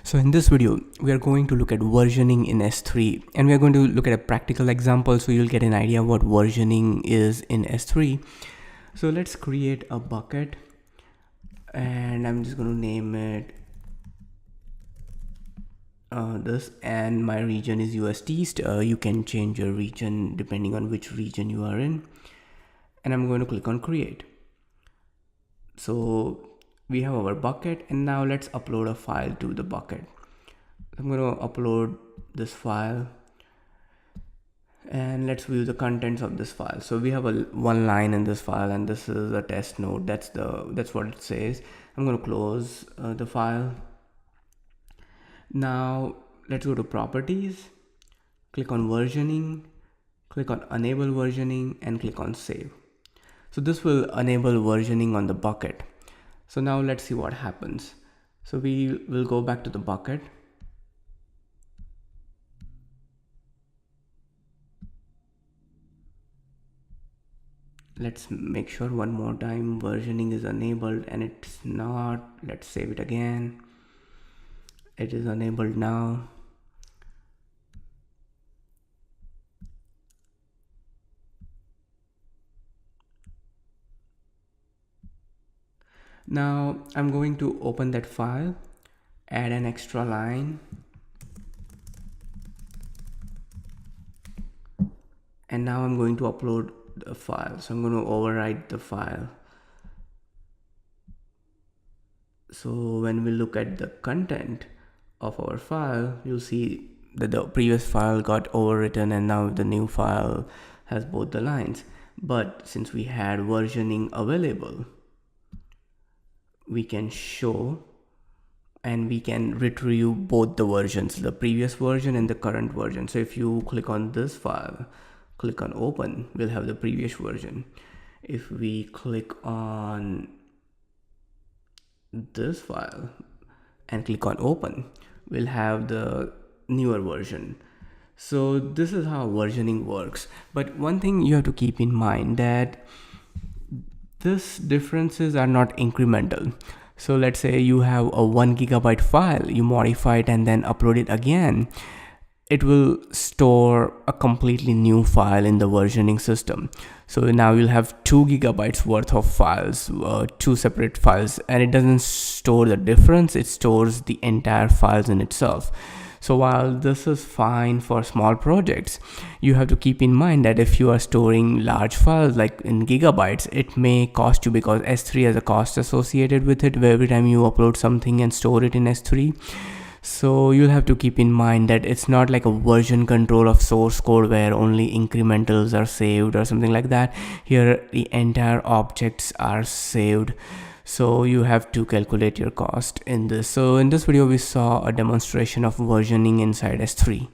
So in this video, we are going to look at versioning in S3, and we are going to look at a practical example so you'll get an idea what versioning is in S3. So let's create a bucket, and I'm just going to name it this, and my region is US East. You can change your region depending on which region you are in, and I'm going to click on create. So we have our bucket, and now let's upload a file to the bucket. I'm going to upload this file, and let's view the contents of this file. So we have one line in this file, and this is a test node. That's what it says. I'm going to close the file. Now let's go to properties, click on versioning, click on enable versioning, and click on save. So this will enable versioning on the bucket. So now let's see what happens. So we will go back to the bucket. Let's make sure one more time versioning is enabled, and it's not. Let's save it again. It is enabled now. Now I'm going to open that file, add an extra line, and now I'm going to upload the file. So I'm going to overwrite the file. So when we look at the content of our file, you'll see that the previous file got overwritten, and now the new file has both the lines. But since we had versioning available, we can show and we can retrieve both the versions, the previous version and the current version. So if you click on this file, click on open, we'll have the previous version. If we click on this file and click on open, we'll have the newer version. So this is how versioning works. But one thing you have to keep in mind, that these differences are not incremental. So let's say you have a 1 GB file, you modify it and then upload it again. It will store a completely new file in the versioning system. So now you'll have 2 GB worth of files, two separate files, and it doesn't store the difference, it stores the entire files in itself. So while this is fine for small projects, you have to keep in mind that if you are storing large files like in gigabytes, it may cost you, because S3 has a cost associated with it every time you upload something and store it in S3. So you'll have to keep in mind that it's not like a version control of source code where only incrementals are saved or something like that. Here the entire objects are saved. So you have to calculate your cost in this. So in this video we saw a demonstration of versioning inside S3.